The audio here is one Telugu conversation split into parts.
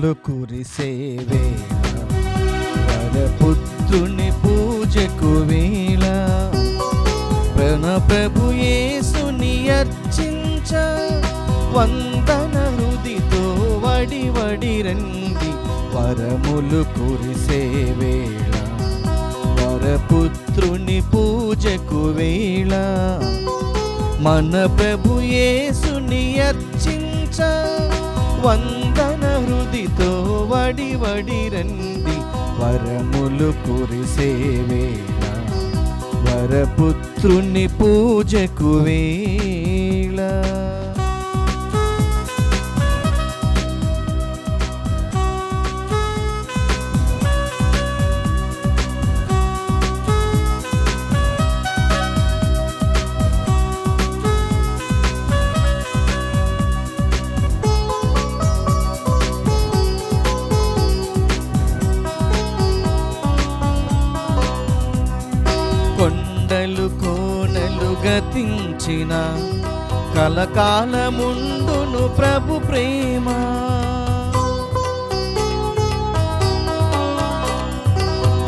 వరములు కురిసే వేళ వరపుత్రుని పూజకు వేళ ప్రభు యేసుని అర్చించ వందన హృదితో వడి వడి రండి వరములు కురిసే వేళ వరపుత్రుని పూజకు వేళ మన ప్రభు యేసుని అర్చించ వందన హృదితో వడి వడి రండి వరములు కురిసే వేళ వరపుత్రుని పూజకు వేళ. కొండలు కోనలు గతించిన కలకాలముండును ప్రభు ప్రేమ.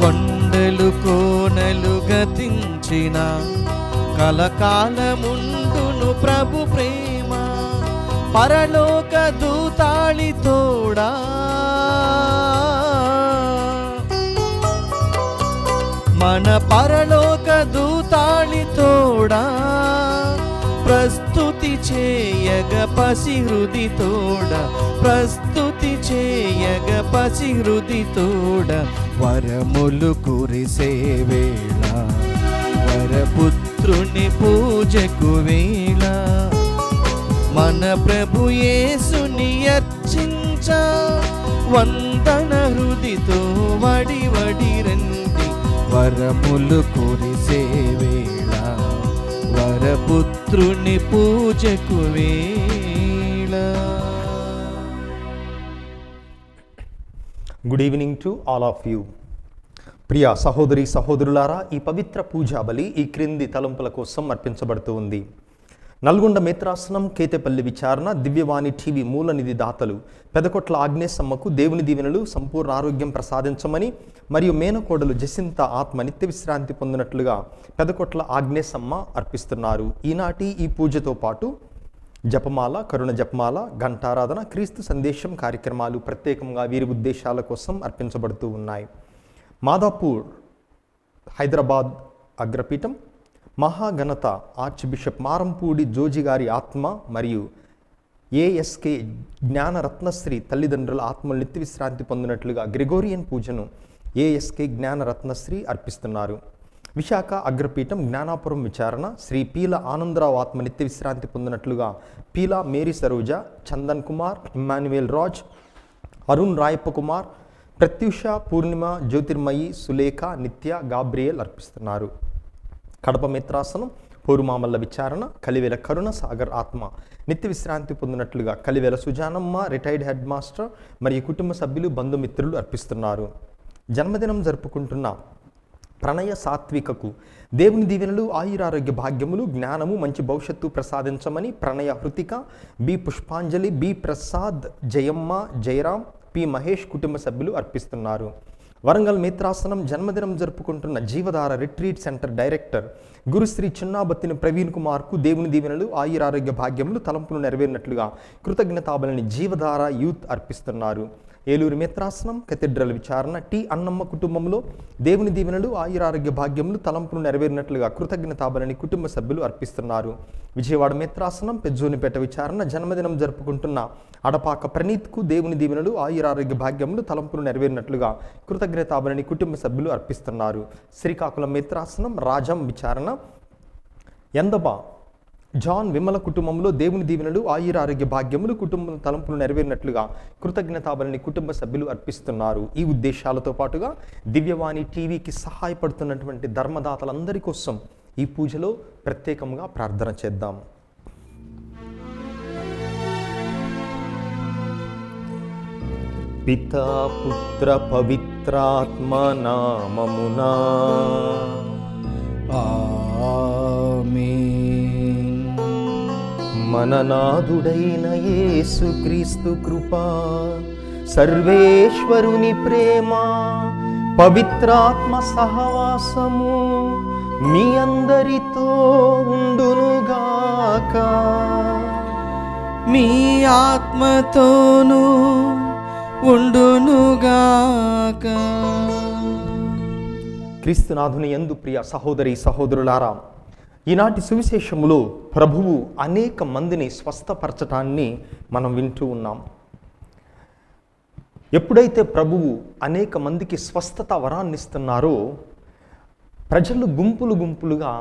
కొండలు కోనలు గతించిన కలకాలముండును ప్రభు ప్రేమ. పరలోక దూతాళి తోడా మన పరలోక దూతాళి తోడా ప్రస్తుతి చేయగ పసి హృది తోడ ప్రస్తుతి చేయగ పసి హృది తోడ వరములు కురిసే వేళ వరపుత్రుని పూజకు వేళ మన ప్రభు యేసుని అర్చించ వందన హృదితో వడి వడి రండి వరములు కురిసే వేళ వరపుత్రుని పూజకు వేళ. Good evening to all of you. ప్రియ సహోదరి సహోదరులారా, ఈ పవిత్ర పూజా బలి ఈ క్రింది తలంపుల కోసం అర్పించబడుతూ ఉంది. నల్గొండ మేత్రాసనం, కేతేపల్లి విచారణ, దివ్యవాణి టీవీ మూల నిధి దాతలు పెదకొట్ల ఆగ్నేసమ్మకు దేవుని దీవెనలు సంపూర్ణ ఆరోగ్యం ప్రసాదించమని మరియు మేనకోడలు జసింత ఆత్మ నిత్య విశ్రాంతి పొందినట్లుగా పెదకొట్ల ఆగ్నేసమ్మ అర్పిస్తున్నారు. ఈనాటి ఈ పూజతో పాటు జపమాల, కరుణ జపమాల, ఘంటారాధన, క్రీస్తు సందేశం కార్యక్రమాలు ప్రత్యేకంగా వీరి ఉద్దేశాల కోసం అర్పించబడుతూ ఉన్నాయి. మాదాపూర్ హైదరాబాద్ అగ్రపీఠం మహాఘనత ఆర్చ్ బిషప్ మారంపూడి జోజి గారి ఆత్మ మరియు ఏఎస్కే జ్ఞానరత్నశ్రీ తల్లిదండ్రుల ఆత్మలు నిత్య విశ్రాంతి పొందినట్లుగా గ్రెగోరియన్ పూజను ఏఎస్కే జ్ఞానరత్నశ్రీ అర్పిస్తున్నారు. విశాఖ అగ్రపీఠం జ్ఞానాపురం విచారణ శ్రీ పీల ఆనందరావు ఆత్మ నిత్య విశ్రాంతి పొందినట్లుగా పీల మేరీ సరోజ, చందన్ కుమార్, ఇమ్మాన్యుయేల్ రాజ్, అరుణ్ రాయప్ప కుమార్, ప్రత్యూష, పూర్ణిమ, జ్యోతిర్మయి, సులేఖ, నిత్య, గాబ్రియల్ అర్పిస్తున్నారు. కడప మిత్రాసనం పోరుమామల్ల విచారణ కలివేల కరుణ సాగర్ ఆత్మ నిత్య విశ్రాంతి పొందినట్లుగా కలివేల సుజానమ్మ, రిటైర్డ్ హెడ్ మాస్టర్ మరియు కుటుంబ సభ్యులు, బంధుమిత్రులు అర్పిస్తున్నారు. జన్మదినం జరుపుకుంటున్న ప్రణయ సాత్వికకు దేవుని దీవెనలు, ఆయురారోగ్య భాగ్యములు, జ్ఞానము, మంచి భవిష్యత్తు ప్రసాదించమని Pranaya Hruthika, B Pushpanjali, B Prasad, Jayamma, Jayaram, P Mahesh కుటుంబ సభ్యులు అర్పిస్తున్నారు. వరంగల్ మిత్రాసనం జన్మదినం జరుపుకుంటున్న Jeevadhara retreat centre director Gurushri Chinnabattini Praveen కుమార్కు దేవుని దీవెనలు, ఆయురారోగ్య భాగ్యములు, తలంపులు నెరవేరినట్లుగా కృతజ్ఞతాబలిని జీవధార యూత్ అర్పిస్తున్నారు. ఏలూరు మిత్రాసనం కెథీడ్రల్ విచారణ టి అన్నమ్మ కుటుంబంలో దేవుని దీవెనలు, ఆయురారోగ్య భాగ్యములు, తలంపులు నెరవేరినట్లుగా కృతజ్ఞతాబలిని కుటుంబ సభ్యులు అర్పిస్తున్నారు. విజయవాడ మిత్రాసనం పెజ్జోనిపేట విచారణ జన్మదినం జరుపుకుంటున్న అడపాక ప్రణీత్కు దేవుని దీవెనలు, ఆయురారోగ్య భాగ్యములు, తలంపులు నెరవేరినట్లుగా కృతజ్ఞతాబలిని కుటుంబ సభ్యులు అర్పిస్తున్నారు. శ్రీకాకుళం మిత్రాసనం రాజం విచారణ ఎందబా జాన్ విమల కుటుంబంలో దేవుని దీవెనలు, ఆయురారోగ్య భాగ్యములు, కుటుంబ తలంపులు నెరవేరినట్లుగా కృతజ్ఞతాబలిని కుటుంబ సభ్యులు అర్పిస్తున్నారు. ఈ ఉద్దేశాలతో పాటుగా దివ్యవాణి టీవీకి సహాయపడుతున్నటువంటి ధర్మదాతలందరి కోసం ఈ పూజలో ప్రత్యేకంగా ప్రార్థన చేద్దాం. పితా పుత్ర పవిత్రాత్మ నామమునా ఆమేన్. మన నాథుడైన యేసుక్రీస్తు కృప, సర్వేశ్వరుని ప్రేమ, పవిత్రాత్మ సహవాసము మీ అందరితో ఉండునుగాక. మీ ఆత్మతోనూ ఉండునుగాక. క్రీస్తునాథుని యందు ప్రియ సహోదరి సహోదరులారా, ఈనాటి సువిశేషములో ప్రభువు అనేక మందిని స్వస్థపరచటాన్ని మనం వింటూ ఉన్నాం. ఎప్పుడైతే ప్రభువు అనేక మందికి స్వస్థత వరాన్నిస్తున్నారో ప్రజలు గుంపులు గుంపులుగా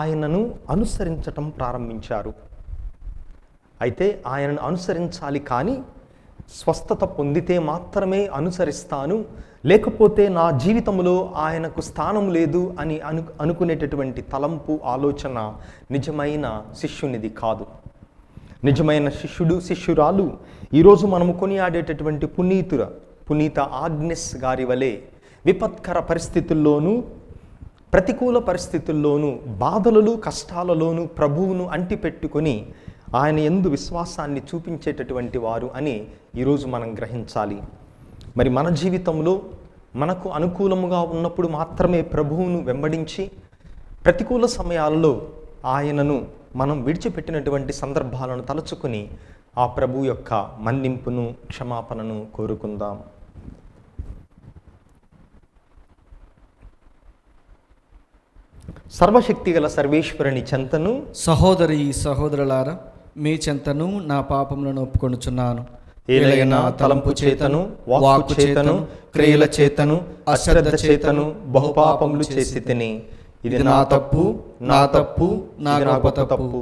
ఆయనను అనుసరించటం ప్రారంభించారు. అయితే ఆయనను అనుసరించాలి, కానీ స్వస్థత పొందితే మాత్రమే అనుసరిస్తాను, లేకపోతే నా జీవితంలో ఆయనకు స్థానం లేదు అని అనుకునేటటువంటి తలంపు, ఆలోచన నిజమైన శిష్యునిది కాదు. నిజమైన శిష్యుడు, శిష్యురాలు ఈరోజు మనము కొనియాడేటటువంటి పునీత ఆగ్నెస్ గారి వలె విపత్కర పరిస్థితుల్లోనూ, ప్రతికూల పరిస్థితుల్లోనూ, బాధలలో కష్టాలలోనూ ప్రభువును అంటిపెట్టుకొని ఆయన యందు విశ్వాసాన్ని చూపించేటటువంటి వారు అని ఈరోజు మనం గ్రహించాలి. మరి మన జీవితంలో మనకు అనుకూలముగా ఉన్నప్పుడు మాత్రమే ప్రభువును వెంబడించి, ప్రతికూల సమయాలలో ఆయనను మనం విడిచిపెట్టినటువంటి సందర్భాలను తలుచుకుని ఆ ప్రభు యొక్క మన్నింపును, క్షమాపణను కోరుకుందాం. సర్వశక్తిగల సర్వేశ్వరుని చెంతను, సహోదరి సహోదరులారా, మీ చెంతను నా పాపములను ఒప్పుకొనుచున్నాను. ఏలైనా తలంపు చేతను, వాక్కు చేతను, క్రియల చేతను, అశ్రద్ధ చేతను బహుపాపములు చేసి తిని. ఇది నా తప్పు, నా గొప్ప తప్పు.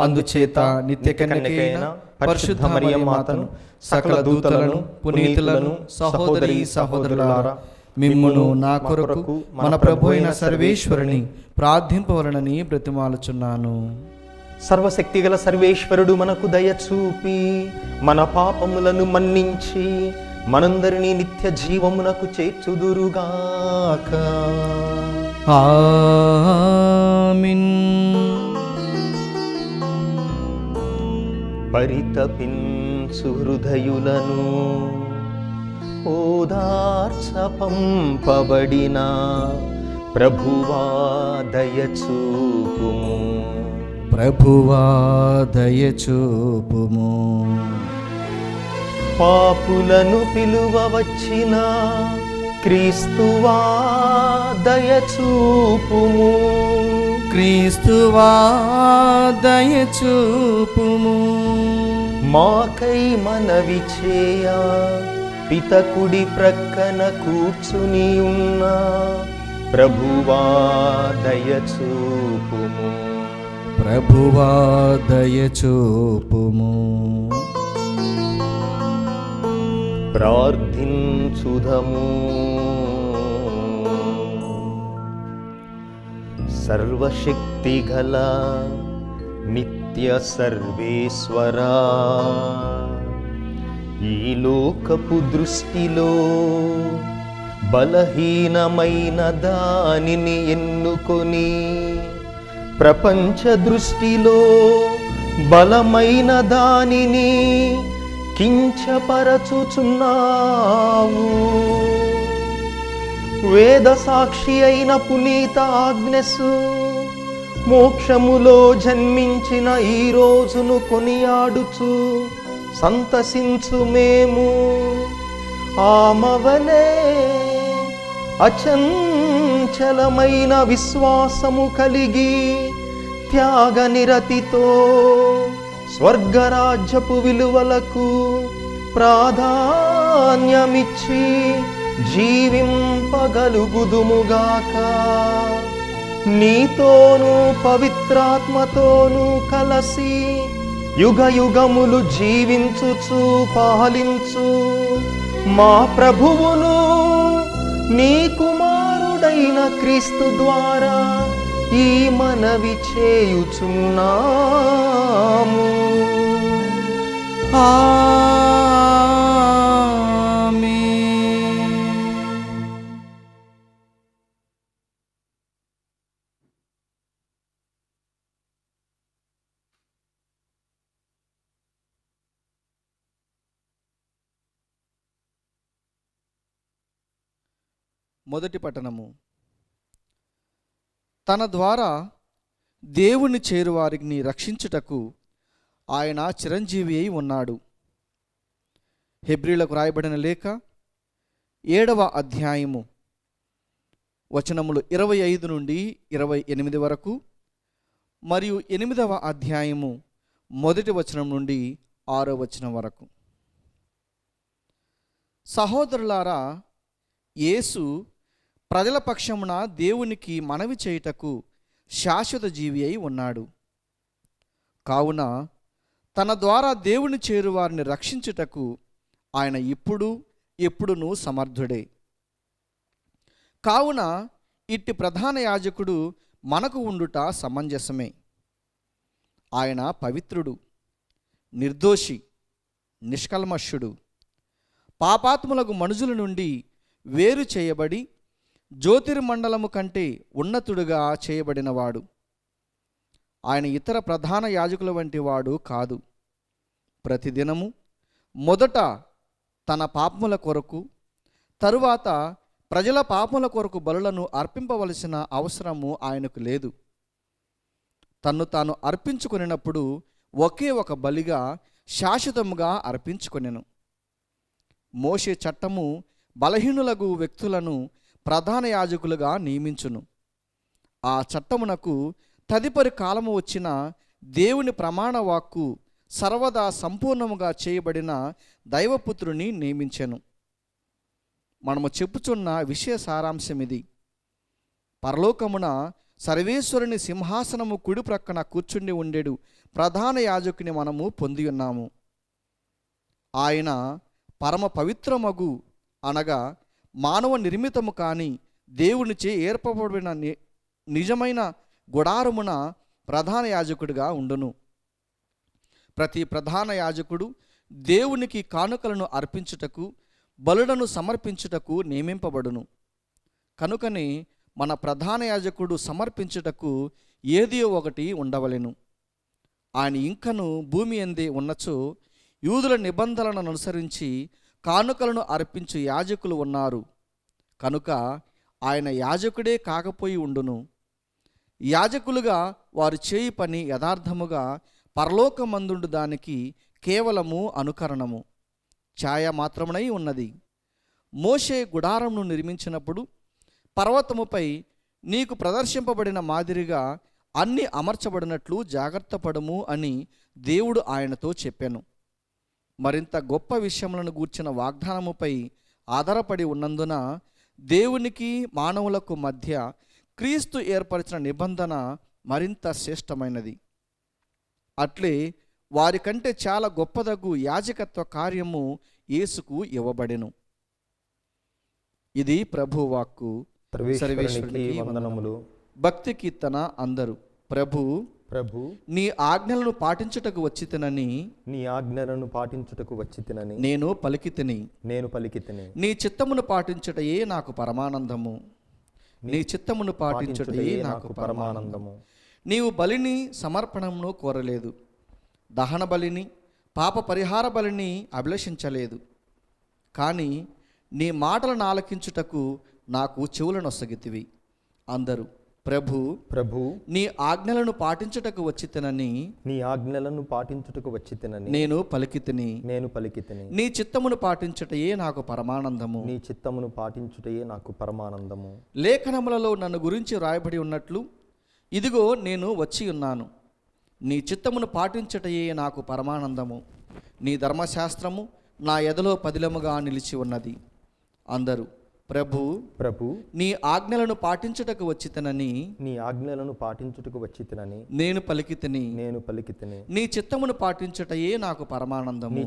అందుచేత నిత్య కన్యకైన పరిశుద్ధ మరియ మాతను, సకల దూతలను, పునీతులను, సహోదరి సహోదరులారా, మిమ్మును నా కొరకు మన ప్రభు అయిన సర్వేశ్వరుని ప్రార్థింపవలనని బ్రతిమాలుచున్నాను. సర్వశక్తిగల సర్వేశ్వరుడు మనకు దయచూపి మన పాపములను మన్నించి మనందరినీ నిత్య జీవమునకు చేర్చుదురుగాక. ఆమేన్. పరితపించు హృదయులను ఓదార్చ పంపబడిన ప్రభువా దయచూపుము. ప్రభువా దయచూపుము. పాపులను పిలువ వచ్చిన క్రీస్తువా దయచూపుము. క్రీస్తువా దయచూపుము. మాకై మనవి చేయ పితకుడి ప్రక్కన కూర్చుని ఉన్న ప్రభువా దయచూపుము. ప్రభువా దయచూపుము. ప్రార్థించుదము. సర్వశక్తిగల నిత్య సర్వేశ్వరా, ఈ లోకపు దృష్టిలో బలహీనమైన దానిని ఎన్నుకొని ప్రపంచ దృష్టిలో బలమైన దానిని కించపరచుచున్నావు. వేద సాక్షి అయిన పునీత ఆగ్నెసు మోక్షములో జన్మించిన ఈ రోజును కొనియాడుచు సంతసించు మేము ఆమవలే అచంచలమైన విశ్వాసము కలిగి త్యాగనిరతితో స్వర్గరాజ్యపు విలువలకు ప్రాధాన్యమిచ్చి జీవింపగలుగుదుముగాక. నీతోనూ పవిత్రాత్మతోనూ కలసి యుగ యుగములు జీవించుచు పాలించు మా ప్రభువును నీ కుమారుడైన క్రీస్తు ద్వారా ఈ మనవి చేయుచున్నాము. మొదటి పట్టణము. తన ద్వారా దేవుని చేరువారిని రక్షించుటకు ఆయన చిరంజీవి అయి ఉన్నాడు. హెబ్రీలకు రాయబడిన లేఖ 7వ అధ్యాయము వచనములు 25 నుండి 28 వరకు, మరియు 8వ అధ్యాయము 1వ వచనం నుండి 6వ వచనం వరకు. సహోదరులారా, యేసు ప్రజల పక్షమున దేవునికి మనవి చేయుటకు శాశ్వత జీవి అయి ఉన్నాడు. కావున తన ద్వారా దేవుని చేరువారిని రక్షించుటకు ఆయన ఎప్పుడునూ సమర్థుడే. కావున ఇట్టి ప్రధాన యాజకుడు మనకు ఉండుట సమంజసమే. ఆయన పవిత్రుడు, నిర్దోషి, నిష్కల్మషుడు, పాపాత్ములకు మనుషుల నుండి వేరు చేయబడి జ్యోతిర్మండలము కంటే ఉన్నతుడుగా చేయబడినవాడు. ఆయన ఇతర ప్రధాన యాజకుల వంటి వాడు కాదు. ప్రతిదినము మొదట తన పాపముల కొరకు, తరువాత ప్రజల పాపముల కొరకు బలులను అర్పింపవలసిన అవసరము ఆయనకు లేదు. తన్ను తాను అర్పించుకొనినప్పుడు ఒకే ఒక బలిగా శాశ్వతముగా అర్పించుకొనెను. మోషే చట్టము బలహీనులకు వ్యక్తులను ప్రధాన యాజకులుగా నియమించును. ఆ చట్టమునకు తదుపరి కాలము వచ్చిన దేవుని ప్రమాణ వాక్కు సర్వదా సంపూర్ణముగా చేయబడిన దైవపుత్రుని నియమించెను. మనము చెప్పుచున్న విషయ సారాంశం ఇది. పరలోకమున సర్వేశ్వరుని సింహాసనము కుడి ప్రక్కన కూర్చుండి ఉండేడు ప్రధాన యాజకుని మనము పొంది ఉన్నాము. ఆయన పరమ పవిత్రమగు, అనగా మానవ నిర్మితము కాని దేవునిచే ఏర్పబడిన నిజమైన గుడారమున ప్రధాన యాజకుడిగా ఉండును. ప్రతి ప్రధాన యాజకుడు దేవునికి కానుకలను అర్పించుటకు, బలులను సమర్పించుటకు నియమింపబడును. కనుకనే మన ప్రధాన యాజకుడు సమర్పించుటకు ఏదో ఒకటి ఉండవలెను. ఆయన ఇంకను భూమి యందే ఉన్నచో యూదుల నిబంధనలను అనుసరించి కానుకలను అర్పించు యాజకులు ఉన్నారు. కనుక ఆయన యాజకుడే కాకపోయి ఉండును. యాజకులుగా వారు చేయి పని యథార్థముగా పరలోకమందుండు దానికి కేవలము అనుకరణము, ఛాయ మాత్రమునై ఉన్నది. మోషే గుడారమును నిర్మించినప్పుడు పర్వతముపై నీకు ప్రదర్శింపబడిన మాదిరిగా అన్నీ అమర్చబడినట్లు జాగ్రత్త పడము అని దేవుడు ఆయనతో చెప్పాను. మరింత గొప్ప విషయములను గూర్చిన వాగ్దానముపై ఆధారపడి ఉన్నందున దేవునికి మానవులకు మధ్య క్రీస్తు ఏర్పరిచిన నిబంధన మరింత శ్రేష్టమైనది. అట్లే వారికంటే చాలా గొప్పదగు యాజకత్వ కార్యము యేసుకు ఇవ్వబడెను. ఇది ప్రభువాక్కు. సర్వేశ్వరునికి వందనములు. భక్తి కీర్తన అందరూ. ప్రభు నీ ఆజ్ఞలను పాటించుటకు వచ్చితినని, నీ ఆజ్ఞలను పాటించుటకు వచ్చితినని నేను పలికితిని. నీ చిత్తమును పాటించుటయే నాకు పరమానందము. నీ చిత్తమును పాటించుటయే నాకు పరమానందము. నీవు బలిని సమర్పణమును కోరలేదు, దహన బలిని పాప పరిహార బలిని అభిలషించలేదు. కానీ నీ మాటలను ఆలకించుటకు నాకు చెవులనొసగితివి. అందరూ ప్రభు నీ ఆజ్ఞలను పాటించుటకు వచ్చితినని, నేను పలికితిని. నీ చిత్తమును పాటించుటయే నాకు పరమానందము. లేఖనములలో నన్ను గురించి రాయబడి ఉన్నట్లు, ఇదిగో నేను వచ్చి ఉన్నాను. నీ చిత్తమును పాటించుటయే నాకు పరమానందము. నీ ధర్మశాస్త్రము నా ఎదలో పదిలముగా నిలిచి ఉన్నది. అందరూ ప్రభు నీ ఆజ్ఞలను పాటించుటకు వచ్చితినని, నేను పలికితిని. నీ చిత్తమును పాటించుటయే నాకు పరమానందము.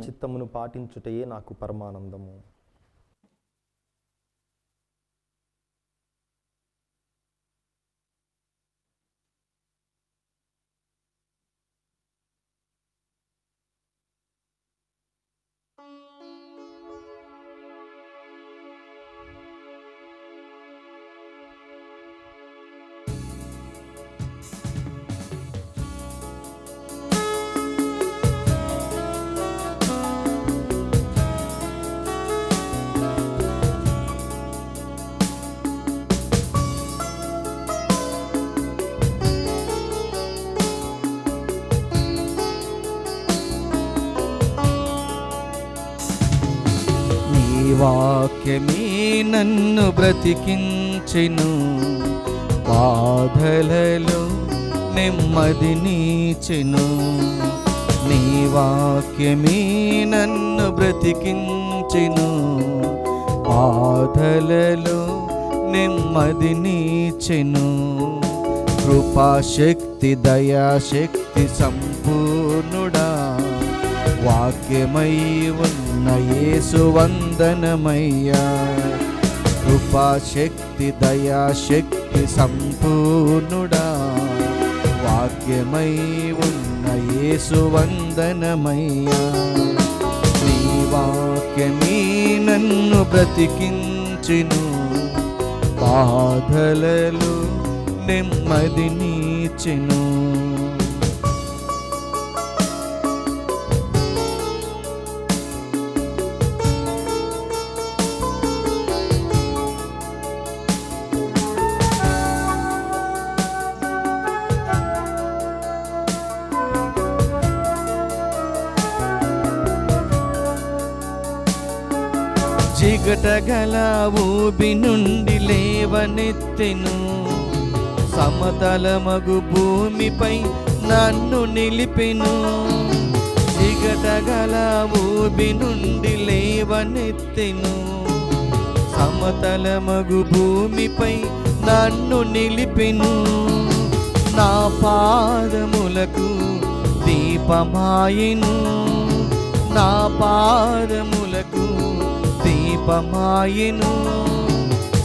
వాక్యమే నన్ను బ్రతికించెను, బాధలలో నెమ్మదినిచ్చెను. నీ వాక్యమే నన్ను బ్రతికించెను, బాధలలో నెమ్మదినిచ్చెను. కృపాశక్తి దయాశక్తి సంపూర్ణుడా, వాక్యమై ఉన్న యేసు వందనమయ్యా. కృపాశక్తి దయాశక్తి సంపూర్ణుడా, వాక్యమై ఉన్న యేసు వందనమయ్యా. నీ వాక్యమే నన్ను బ్రతికించెను, బాధలలో నెమ్మదినిచ్చెను. జిగటగల ఊబి నుండి లేవనెత్తెను, సమతలమగు భూమిపై నన్ను నిలిపెను. జిగటగల ఊబి నుండి లేవనెత్తెను, సమతలమగు భూమిపై నన్ను నిలిపెను. నా పాదములకు దీపమాయెను, నా పాదములకు దీపమాయెను.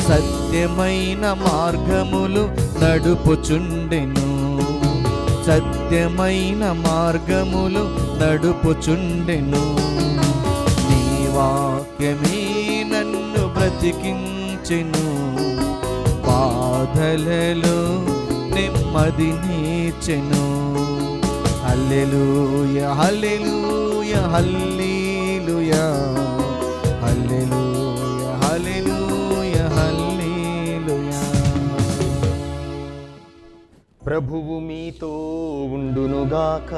సత్యమైన మార్గములు నడుపుచుండెను, సత్యమైన మార్గములు నడుపుచుండెను. నీ వాక్యమే నన్ను బ్రతికించెను, బాధలలో నెమ్మదినిచ్చెను. హల్లెలూయా హల్లెలూయా హల్లెలూయా హల్లెలూయా హల్లెలూయా హల్లెలూయా. ప్రభువు మీతో ఉండునుగాక,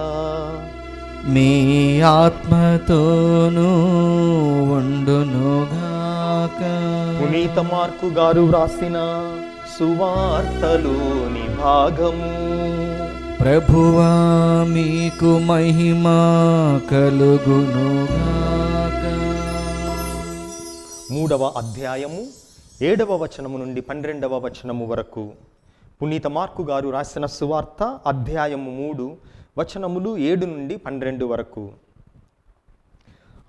మీ ఆత్మతోనూ ఉండునుగాక. పునీత మార్కు గారు వ్రాసిన సువార్తలోని భాగము. ప్రభువా మీకు మహిమ కలుగునుగాక. 3వ అధ్యాయము 7వ వచనము నుండి 12వ వచనము వరకు. పునీత మార్కు గారు రాసిన సువార్త అధ్యాయము 3 వచనములు 7 నుండి 12 వరకు.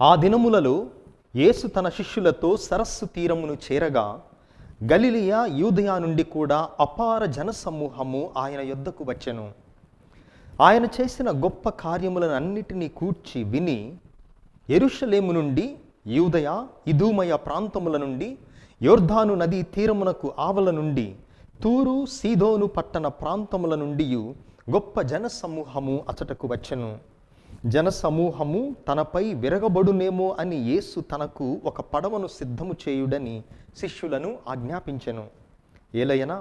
ఆ దినములలో యేసు తన శిష్యులతో సరస్సు తీరమును చేరగా, గలిలయ యూదయ నుండి కూడా అపార జనసమూహము ఆయన యొద్దకు వచ్చెను. ఆయన చేసిన గొప్ప కార్యములనన్నిటినీ కూర్చి విని, యెరూషలేము నుండి, యూదయ ఇదూమయ ప్రాంతముల నుండి, యొర్దాను నదీ తీరమునకు ఆవల నుండి, తూరు సీదోను పట్టణ ప్రాంతముల నుండి గొప్ప జనసమూహము అచటకు వచ్చెను. జనసమూహము తనపై విరగబడునేమో అని యేసు తనకు ఒక పడవను సిద్ధము చేయుడని శిష్యులను ఆజ్ఞాపించెను. ఏలయనా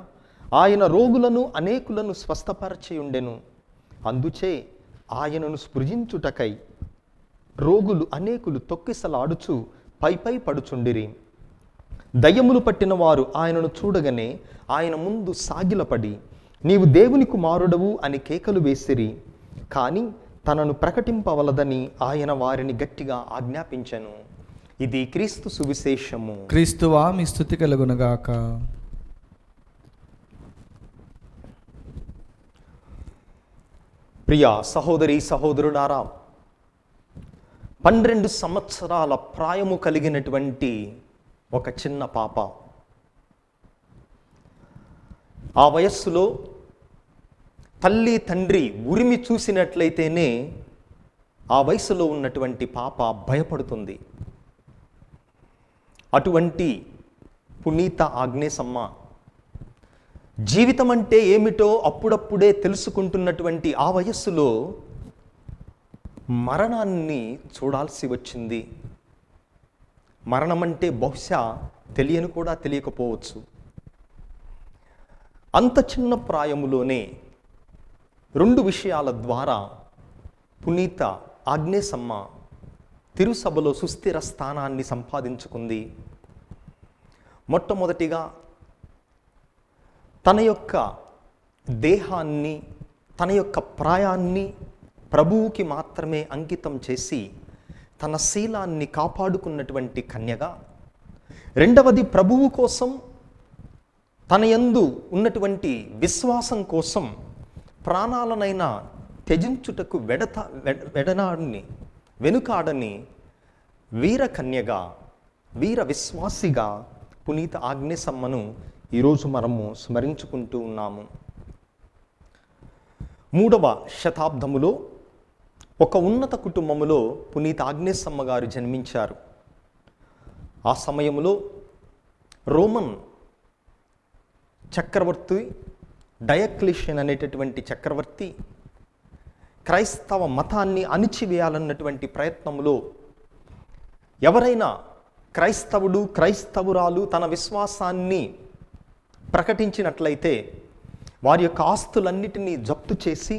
ఆయన రోగులను అనేకులను స్వస్థపరచియుండెను. అందుచే ఆయనను స్పృశించుటకై రోగులు అనేకులు తొక్కిసలాడుచు పైపై పడుచుండిరి. దయ్యములు పట్టిన వారు ఆయనను చూడగానే ఆయన ముందు సాగిలపడి, నీవు దేవుని కుమారుడవు అని కేకలు వేసిరి. కానీ తనను ప్రకటింపవలదని ఆయన వారిని గట్టిగా ఆజ్ఞాపించెను. ఇది క్రీస్తు సువిశేషము. క్రీస్తువా మీ స్తుతి కలుగునుగాక. ప్రియ సహోదరి సహోదరులారా, 12 సంవత్సరాల ప్రాయము కలిగినటువంటి ఒక చిన్న పాప, ఆ వయస్సులో తల్లి తండ్రి ఉరిమి చూసినట్లయితేనే ఆ వయసులో ఉన్నటువంటి పాప భయపడుతుంది. అటువంటి పునీత ఆగ్నేసమ్మ జీవితం అంటే ఏమిటో అప్పుడప్పుడే తెలుసుకుంటున్నటువంటి ఆ వయస్సులో మరణాన్ని చూడాల్సి వచ్చింది. మరణం అంటే బహుశా తెలియని కూడా తెలియకపోవచ్చు. అంత చిన్న ప్రాయములోనే 2 విషయాల ద్వారా పునీత ఆగ్నేసమ్మ తిరుసభలో సుస్థిర స్థానాన్ని సంపాదించుకుంది. మొట్టమొదటిగా తన యొక్క దేహాన్ని, తన యొక్క ప్రాయాన్ని ప్రభువుకి మాత్రమే అంకితం చేసి తన శీలాన్ని కాపాడుకున్నటువంటి కన్యగా, రెండవది ప్రభువు కోసం, తన యందు ఉన్నటువంటి విశ్వాసం కోసం ప్రాణాలనైనా త్యజించుటకు వెనుకాడని వీర కన్యగా, వీర విశ్వాసిగా పునీత ఆగ్నేసమ్మను ఈరోజు మనము స్మరించుకుంటూ ఉన్నాము. 3వ శతాబ్దములో ఒక ఉన్నత కుటుంబములో పునీత ఆగ్నేసమ్మ గారు జన్మించారు. ఆ సమయంలో రోమన్ చక్రవర్తి డయక్లిషియన్ అనేటటువంటి చక్రవర్తి క్రైస్తవ మతాన్ని అణిచివేయాలన్నటువంటి ప్రయత్నంలో ఎవరైనా క్రైస్తవుడు, క్రైస్తవురాలు తన విశ్వాసాన్ని ప్రకటించినట్లయితే వారి యొక్క ఆస్తులన్నిటినీ జప్తు చేసి,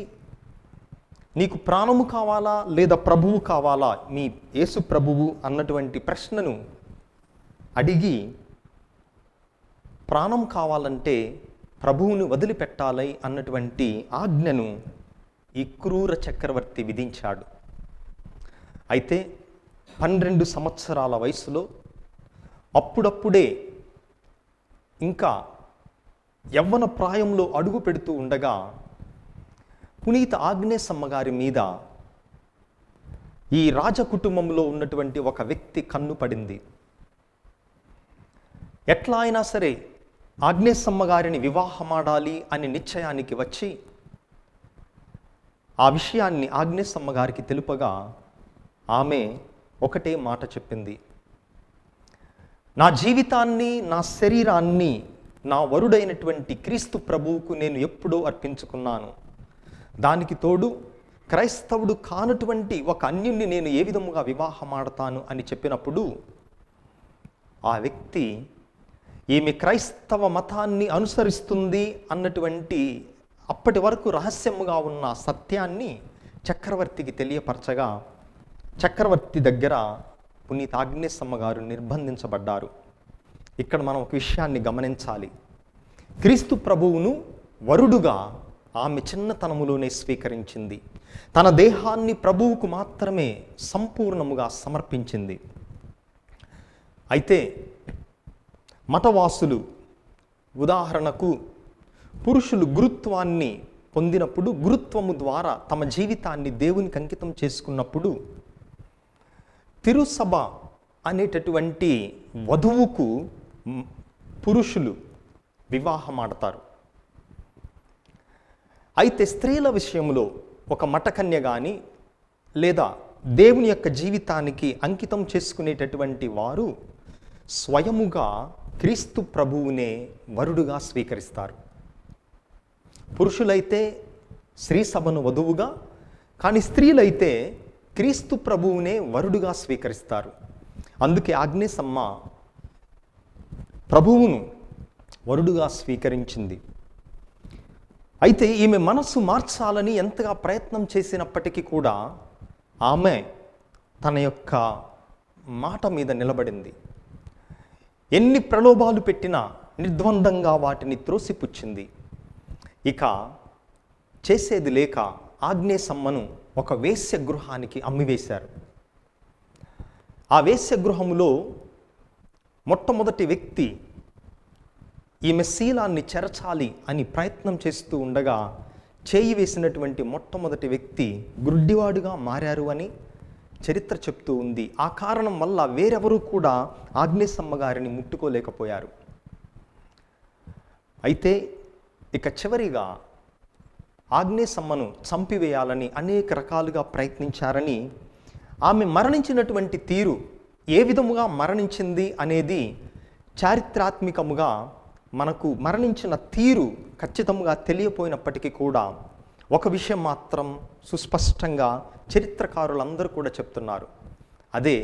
నీకు ప్రాణము కావాలా లేదా ప్రభువు కావాలా, మీ యేసు ప్రభువు అన్నటువంటి ప్రశ్నను అడిగి, ప్రాణం కావాలంటే ప్రభువును వదిలిపెట్టాలి అన్నటువంటి ఆజ్ఞను ఈ క్రూర చక్రవర్తి విధించాడు. అయితే 12 సంవత్సరాల వయసులో అప్పుడప్పుడే ఇంకా యవ్వన ప్రాయంలో అడుగు పెడుతూ ఉండగా పునీత ఆగ్నేసమ్మ గారి మీద ఈ రాజకుటుంబంలో ఉన్నటువంటి ఒక వ్యక్తి కన్ను పడింది. ఎట్లా అయినా సరే ఆగ్నేసమ్మ గారిని వివాహమాడాలి అని నిశ్చయానికి వచ్చి ఆ విషయాన్ని ఆగ్నేసమ్మ గారికి తెలుపగా ఆమె ఒకటే మాట చెప్పింది, నా జీవితాన్ని, నా శరీరాన్ని నా వరుడైనటువంటి క్రీస్తు ప్రభువుకు నేను ఎప్పుడో అర్పించుకున్నాను. దానికి తోడు క్రైస్తవుడు కానటువంటి ఒక అన్యుణ్ణి నేను ఏ విధముగా వివాహమాడతాను అని చెప్పినప్పుడు ఆ వ్యక్తి ఈమె క్రైస్తవ మతాన్ని అనుసరిస్తుంది అన్నటువంటి అప్పటి వరకు రహస్యముగా ఉన్న సత్యాన్ని చక్రవర్తికి తెలియపరచగా చక్రవర్తి దగ్గర పునీత ఆగ్నేసమ్మ గారు నిర్బంధించబడ్డారు. ఇక్కడ మనం ఒక విషయాన్ని గమనించాలి. క్రీస్తు ప్రభువును వరుడుగా ఆమె చిన్నతనములోనే స్వీకరించింది. తన దేహాన్ని ప్రభువుకు మాత్రమే సంపూర్ణముగా సమర్పించింది. అయితే మతవాసులు, ఉదాహరణకు పురుషులు గురుత్వాన్ని పొందినప్పుడు, గురుత్వము ద్వారా తమ జీవితాన్ని దేవునికి అంకితం చేసుకున్నప్పుడు తిరుసభ అనేటటువంటి వధువుకు పురుషులు వివాహమాడతారు. అయితే స్త్రీల విషయంలో ఒక మఠకన్య కానీ లేదా దేవుని యొక్క జీవితానికి అంకితం చేసుకునేటటువంటి వారు స్వయముగా క్రీస్తు ప్రభువునే వరుడుగా స్వీకరిస్తారు. పురుషులైతే శ్రీ సభను వధువుగా, కానీ స్త్రీలైతే క్రీస్తు ప్రభువునే వరుడుగా స్వీకరిస్తారు. అందుకే ఆగ్నేసమ్మ ప్రభువును వరుడుగా స్వీకరించింది. అయితే ఈమె మనస్సు మార్చాలని ఎంతగా ప్రయత్నం చేసినప్పటికీ కూడా ఆమె తన యొక్క మాట మీద నిలబడింది. ఎన్ని ప్రలోభాలు పెట్టినా నిర్ద్వందంగా వాటిని త్రోసిపుచ్చింది. ఇక చేసేది లేక ఆగ్నేసమ్మను ఒక వేశ్యగృహానికి అమ్మివేశారు. ఆ వేశ్యగృహములో మొట్టమొదటి వ్యక్తి ఈమె శీలాన్ని చెరచాలి అని ప్రయత్నం చేస్తూ ఉండగా చేయి వేసినటువంటి మొట్టమొదటి వ్యక్తి గుడ్డివాడుగా మారారు అని చరిత్ర చెప్తూ ఉంది. ఆ కారణం వల్ల వేరెవరూ కూడా ఆగ్నేసమ్మ గారిని ముట్టుకోలేకపోయారు. అయితే ఇక చివరిగా ఆగ్నేసమ్మను చంపివేయాలని అనేక రకాలుగా ప్రయత్నించారని, ఆమె మరణించినటువంటి తీరు, ఏ విధముగా మరణించింది అనేది చారిత్రాత్మకముగా మనకు మరణించిన తీరు ఖచ్చితంగా తెలియపోయినప్పటికీ కూడా ఒక విషయం మాత్రం సుస్పష్టంగా చరిత్రకారులందరూ కూడా చెప్తున్నారు. అదే,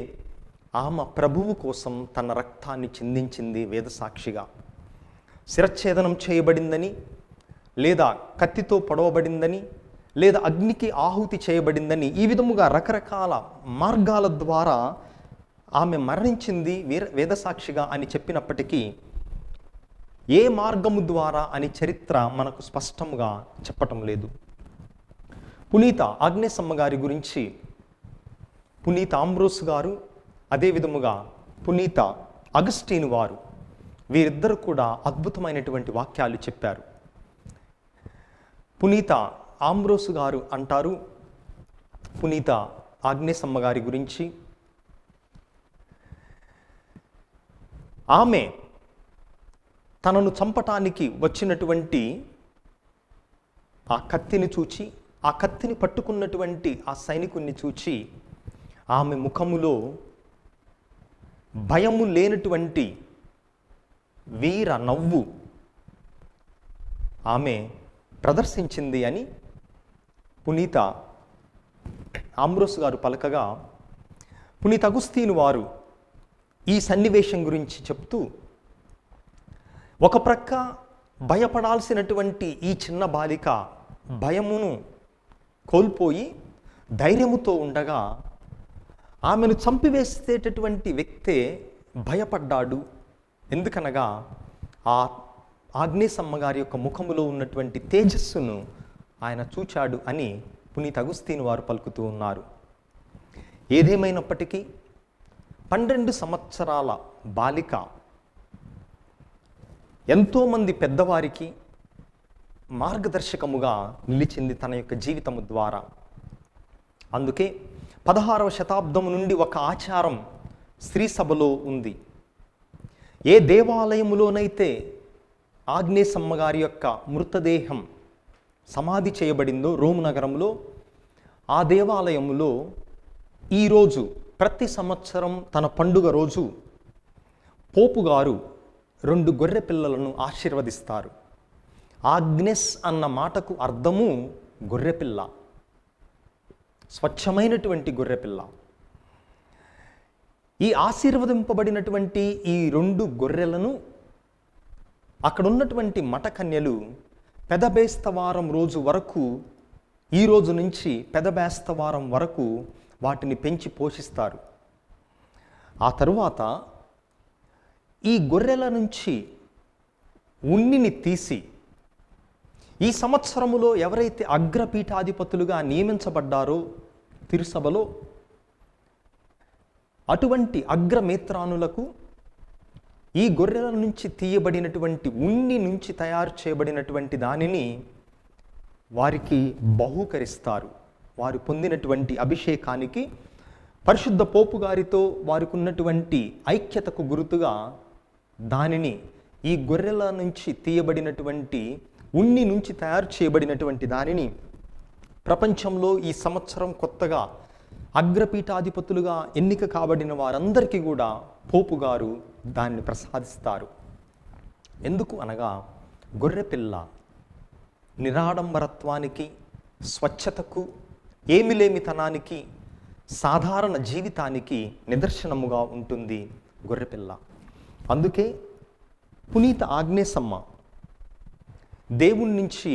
ఆమె ప్రభువు కోసం తన రక్తాన్ని చిందించింది వేదసాక్షిగా. శిరచ్ఛేదనం చేయబడిందని, లేదా కత్తితో పొడవబడిందని, లేదా అగ్నికి ఆహుతి చేయబడిందని ఈ విధముగా రకరకాల మార్గాల ద్వారా ఆమె మరణించింది వేదసాక్షిగా అని చెప్పినప్పటికీ ఏ మార్గము ద్వారా అని చరిత్ర మనకు స్పష్టంగా చెప్పటం లేదు. పునీత ఆగ్నేసమ్మ గారి గురించి పునీత ఆంబ్రోస్ గారు, అదే విధముగా పునీత అగస్టీన్ వారు, వీరిద్దరు కూడా అద్భుతమైనటువంటి వాక్యాలు చెప్పారు. పునీత ఆంబ్రోస్ గారు అంటారు పునీత ఆగ్నేసమ్మ గారి గురించి, ఆమె తనను చంపటానికి వచ్చినటువంటి ఆ కత్తిని చూచి, ఆ కత్తిని పట్టుకున్నటువంటి ఆ సైనికుణ్ణి చూచి ఆమె ముఖములో భయము లేనటువంటి వీర నవ్వు ఆమె ప్రదర్శించింది అని పునీత ఆంబ్రోస్ గారు పలకగా, పునీత అగుస్తీను వారు ఈ సన్నివేశం గురించి చెప్తూ, ఒక ప్రక్క భయపడాల్సినటువంటి ఈ చిన్న బాలిక భయమును కోల్పోయి ధైర్యముతో ఉండగా, ఆమెను చంపివేసేటటువంటి వ్యక్తే భయపడ్డాడు. ఎందుకనగా ఆ ఆగ్నేసమ్మ గారి యొక్క ముఖములో ఉన్నటువంటి తేజస్సును ఆయన చూచాడు అని పునీత అగుస్తీను వారు పలుకుతూ ఉన్నారు. ఏదేమైనప్పటికీ 12 సంవత్సరాల బాలిక ఎంతోమంది పెద్దవారికి మార్గదర్శకముగా నిలిచింది తన యొక్క జీవితము ద్వారా. అందుకే 16వ శతాబ్దము నుండి ఒక ఆచారం స్త్రీ సభలో ఉంది. ఏ దేవాలయములోనైతే ఆగ్నేసమ్మ గారి యొక్క మృతదేహం సమాధి చేయబడిందో రోము నగరంలో, ఆ దేవాలయములో ఈరోజు ప్రతి సంవత్సరం తన పండుగ రోజు పోపు గారు 2 గొర్రె పిల్లలను ఆశీర్వదిస్తారు. ఆగ్నెస్ అన్న మాటకు అర్థము గొర్రెపిల్ల, స్వచ్ఛమైనటువంటి గొర్రెపిల్ల. ఈ ఆశీర్వదింపబడినటువంటి ఈ 2 గొర్రెలను అక్కడ ఉన్నటువంటి మఠకన్యలు పెదబేస్తవారం రోజు వరకు, ఈ రోజు నుంచి పెదబేస్తవారం వరకు వాటిని పెంచి పోషిస్తారు. ఆ తరువాత ఈ గొర్రెల నుంచి ఉన్నిని తీసి ఈ సంవత్సరములో ఎవరైతే అగ్రపీఠాధిపతులుగా నియమించబడ్డారో తిరుసభలో, అటువంటి అగ్రమేత్రానులకు ఈ గొర్రెల నుంచి తీయబడినటువంటి ఉన్ని నుంచి తయారు చేయబడినటువంటి దానిని వారికి బహూకరిస్తారు. వారు పొందినటువంటి అభిషేకానికి పరిశుద్ధ పోపు గారితో వారికి ఉన్నటువంటి ఐక్యతకు గుర్తుగా దానిని, ఈ గొర్రెల నుంచి తీయబడినటువంటి ఉన్ని నుంచి తయారు చేయబడినటువంటి దానిని ప్రపంచంలో ఈ సంవత్సరం కొత్తగా అగ్రపీఠాధిపతులుగా ఎన్నిక కాబడిన వారందరికీ కూడా పోపు గారు దాన్ని ప్రసాదిస్తారు. ఎందుకు అనగా గొర్రెపిల్ల నిరాడంబరత్వానికి, స్వచ్ఛతకు, ఏమిలేమితనానికి, సాధారణ జీవితానికి నిదర్శనముగా ఉంటుంది గొర్రెపిల్ల. అందుకే పునీత ఆగ్నేసమ్మ దేవుని నుంచి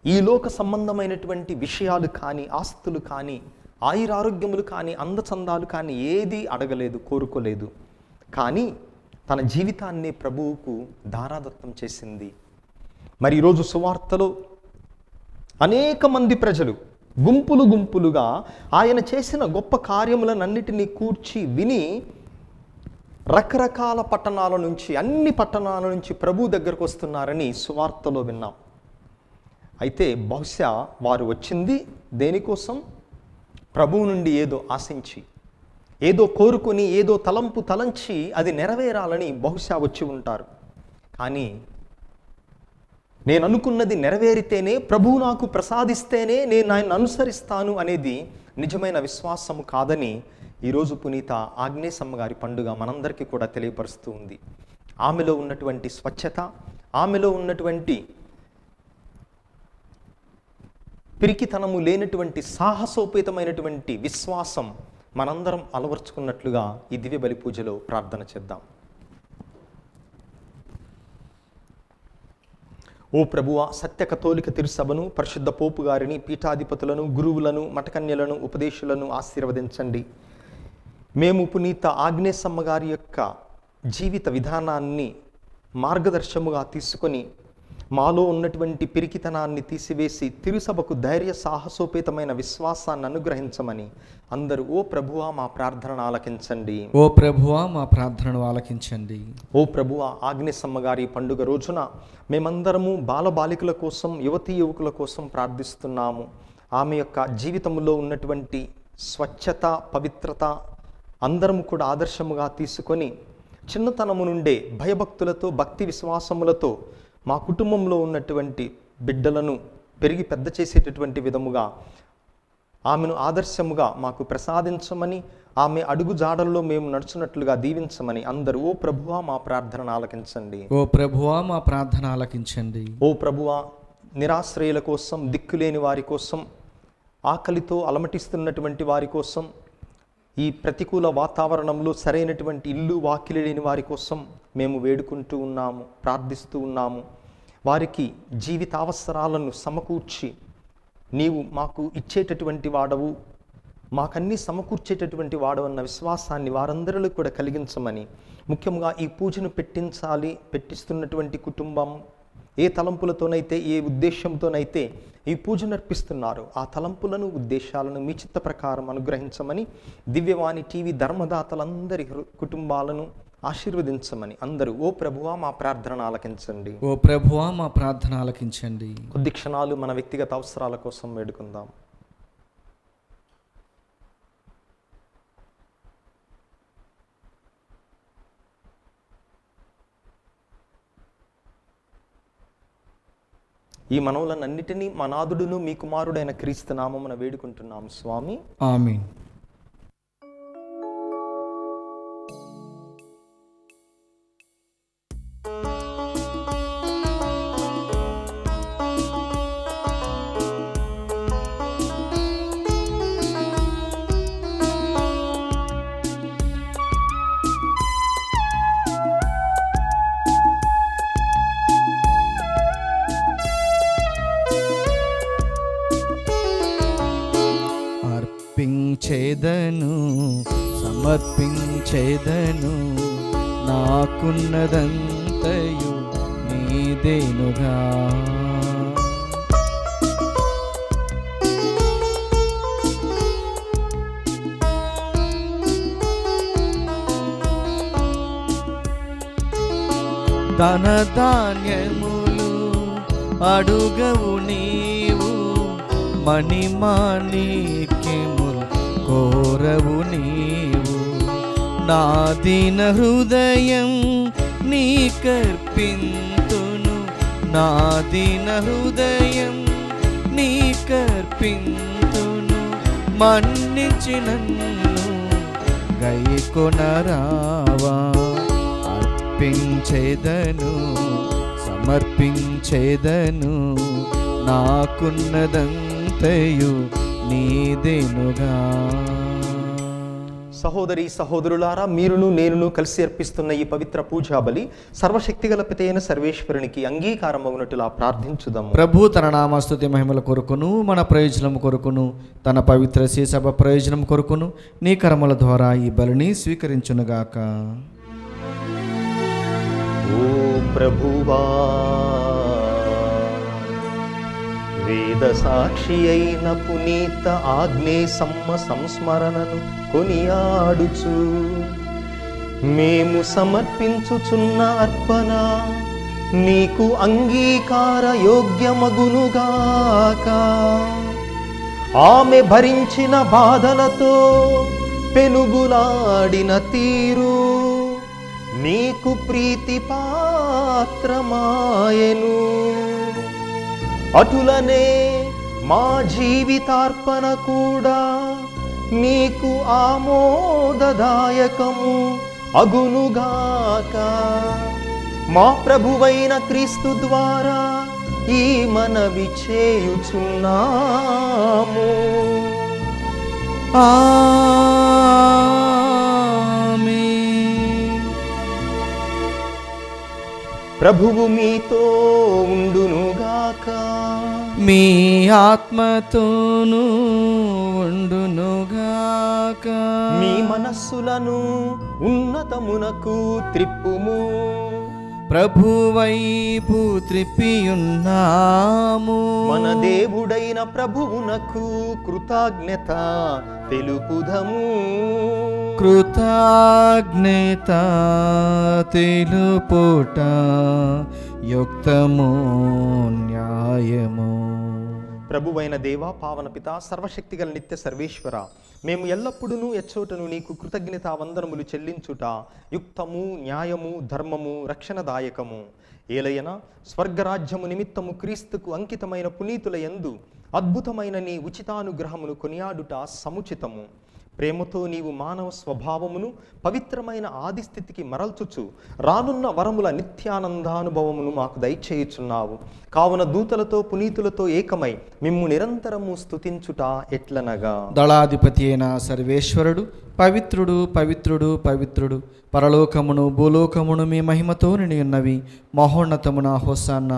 ఈ లోక సంబంధమైనటువంటి విషయాలు కానీ, ఆస్తులు కానీ, ఆయురారోగ్యములు కానీ, అందచందాలు కానీ ఏదీ అడగలేదు, కోరుకోలేదు. కానీ తన జీవితాన్ని ప్రభువుకు ధారాదత్తం చేసింది. మరి ఈరోజు సువార్తలో అనేక మంది ప్రజలు గుంపులు గుంపులుగా ఆయన చేసిన గొప్ప కార్యములనన్నిటినీ కూర్చి విని రకరకాల పట్టణాల నుంచి, అన్ని పట్టణాల నుంచి ప్రభు దగ్గరకు వస్తున్నారని సువార్తలో విన్నాం. అయితే బహుశా వారు వచ్చింది దేనికోసం? ప్రభువు నుండి ఏదో ఆశించి, ఏదో కోరుకొని, ఏదో తలంపు తలంచి అది నెరవేరాలని బహుశా వచ్చి ఉంటారు. కానీ నేను అనుకున్నది నెరవేరితేనే, ప్రభువు నాకు ప్రసాదిస్తేనే నేను ఆయన అనుసరిస్తాను అనేది నిజమైన విశ్వాసము కాదని ఈరోజు పునీత ఆగ్నేసమ్మ గారి పండుగ మనందరికీ కూడా తెలియపరుస్తూ ఉంది. ఆమెలో ఉన్నటువంటి స్వచ్ఛత, ఆమెలో ఉన్నటువంటి పిరికితనము లేనటువంటి సాహసోపేతమైనటువంటి విశ్వాసం మనందరం అలవర్చుకున్నట్లుగా ఈ దివ్య బలి పూజలో ప్రార్థన చేద్దాం. ఓ ప్రభువా, సత్య కథోలిక తిరుసభను, పరిశుద్ధ పోపు గారిని, పీఠాధిపతులను, గురువులను, మఠకన్యలను, ఉపదేశులను ఆశీర్వదించండి. మేము పునీత ఆగ్నేసమ్మ గారి యొక్క జీవిత విధానాన్ని మార్గదర్శముగా తీసుకొని మాలో ఉన్నటువంటి పిరికితనాన్ని తీసివేసి తిరుసభకు ధైర్య సాహసోపేతమైన విశ్వాసాన్ని అనుగ్రహించమని అందరూ ఓ ప్రభువా మా ప్రార్థనను ఆలకించండి. ఓ ప్రభువా మా ప్రార్థనను ఆలకించండి. ఓ ప్రభువా, ఆగ్నేసమ్మ గారి పండుగ రోజున మేమందరము బాలబాలికల కోసం, యువతీ యువకుల కోసం ప్రార్థిస్తున్నాము. ఆమె యొక్క జీవితంలో ఉన్నటువంటి స్వచ్ఛత, పవిత్రత అందరము కూడా ఆదర్శముగా తీసుకొని చిన్నతనము నుండే భయభక్తులతో, భక్తి విశ్వాసములతో మా కుటుంబంలో ఉన్నటువంటి బిడ్డలను పెరిగి పెద్ద చేసేటటువంటి విధముగా ఆమెను ఆదర్శముగా మాకు ప్రసాదించమని, ఆమె అడుగు జాడల్లో మేము నడుచున్నట్లుగా దీవించమని అందరూ ఓ ప్రభువా మా ప్రార్థనను ఆలకించండి. ఓ ప్రభువా మా ప్రార్థన ఆలకించండి. ఓ ప్రభువా, నిరాశ్రయుల కోసం, దిక్కులేని వారి కోసం, ఆకలితో అలమటిస్తున్నటువంటి వారి కోసం, ఈ ప్రతికూల వాతావరణంలో సరైనటువంటి ఇల్లు వాకిలి లేని వారి కోసం మేము వేడుకుంటూ ఉన్నాము, ప్రార్థిస్తూ ఉన్నాము. వారికి జీవితావసరాలను సమకూర్చి నీవు మాకు ఇచ్చేటటువంటి వాడవు, మాకన్నీ సమకూర్చేటటువంటి వాడవు అన్న విశ్వాసాన్ని వారందరిలో కూడా కలిగించమని, ముఖ్యంగా ఈ పూజను పెట్టిస్తున్నటువంటి కుటుంబం ఏ తలంపులతోనైతే, ఏ ఉద్దేశంతోనైతే ఈ పూజ నర్పిస్తున్నారు, ఆ తలంపులను, ఉద్దేశాలను మీ చిత్త ప్రకారం అనుగ్రహించమని, దివ్యవాణి టీవీ ధర్మదాతలందరి కుటుంబాలను ఆశీర్వదించమని అందరూ ఓ ప్రభువా మా ప్రార్థనను ఆలకించండి. ఓ ప్రభువా మా ప్రార్థన ఆలకించండి. కొద్ది క్షణాలు మన వ్యక్తిగత అవసరాల కోసం వేడుకుందాం. ఈ మనవులన్నిటినీ మా నాథుడును మీ కుమారుడైన క్రీస్తు నామమున వేడుకుంటున్నాం స్వామి. ఆమేన్. అర్పించేదను, సమర్పించేదను, నాకున్నదంతయు నీదేనుగా. ధనధాన్యములు అడుగవు నీవు, మణిమాణిక్యములు కోరవు నీవు. నా దీన హృదయం నీకర్పింతును, నా దీన హృదయం నీకర్పింతును. మన్నించి నన్ను గైకొనరావా. అర్పించేదను, సమర్పించేదను, నాకున్నదంతయు నీదేనుగా. సహోదరి సహోదరులారా, మీరును నేనును కలిసి అర్పిస్తున్న ఈ పవిత్ర పూజా బలి సర్వశక్తిగల పితైన సర్వేశ్వరునికి అంగీకారమగునట్టులా ప్రార్థించుదాము. ప్రభు తన నామస్తుతి మహిమల కొరకును, మన ప్రయోజనం కొరకును, తన పవిత్ర శ్రీసభ ప్రయోజనం కొరకును నీ కర్మల ద్వారా ఈ బలిని స్వీకరించునుగాక. ఓ ప్రభువా, వేద సాక్షి అయిన పునీత ఆగ్నేసమ్మ సంస్మరణను కొనియాడుచు మేము సమర్పించుచున్న అర్పణ నీకు అంగీకార యోగ్యమగునుగాక. ఆమె భరించిన బాధలతో పెనుగులాడిన తీరు నీకు ప్రీతి పాత్రమాయెను. అటులనే మా జీవితార్పణ కూడా నీకు ఆమోదదాయకము అగునుగాక. మా ప్రభువైన క్రీస్తు ద్వారా ఈ మనవి చేయుచున్నాము. ఆమేన్. ప్రభువు మీతో ఉండును మీ ఆత్మతోనూ ఉండునుగాక. మీ మనస్సులను ఉన్నతమునకు త్రిప్పుము. ప్రభువైపు త్రిప్పియున్నాము. మన దేవుడైన ప్రభువునకు కృతజ్ఞత తెలుపుదము. కృతజ్ఞత తెలుపుట యుక్తము న్యాయము. ప్రభువైన దేవా, పావన పిత, సర్వశక్తిగల నిత్య సర్వేశ్వర, మేము ఎల్లప్పుడూ ఎచ్చోటను నీకు కృతజ్ఞతా వందనములు చెల్లించుట యుక్తము, న్యాయము, ధర్మము, రక్షణదాయకము. ఏలయన స్వర్గరాజ్యము నిమిత్తము క్రీస్తుకు అంకితమైన పునీతుల యందు అద్భుతమైన నీ ఉచితానుగ్రహమును కొనియాడుట సముచితము. ప్రేమతో నీవు మానవ స్వభావమును పవిత్రమైన ఆదిస్థితికి మరల్చుచు రానున్న వరముల నిత్యానందానుభవమును మాకు దయచేయుచున్నావు. కావున దూతలతో పునీతులతో ఏకమై మిమ్ము నిరంతరము స్తుతించుట ఎట్లనగా, దళాధిపతి అయిన సర్వేశ్వరుడు పవిత్రుడు పవిత్రుడు పవిత్రుడు, పరలోకమును భూలోకమును మీ మహిమతో నిండి ఉన్నవి. మహోన్నతమున హోసాన్న.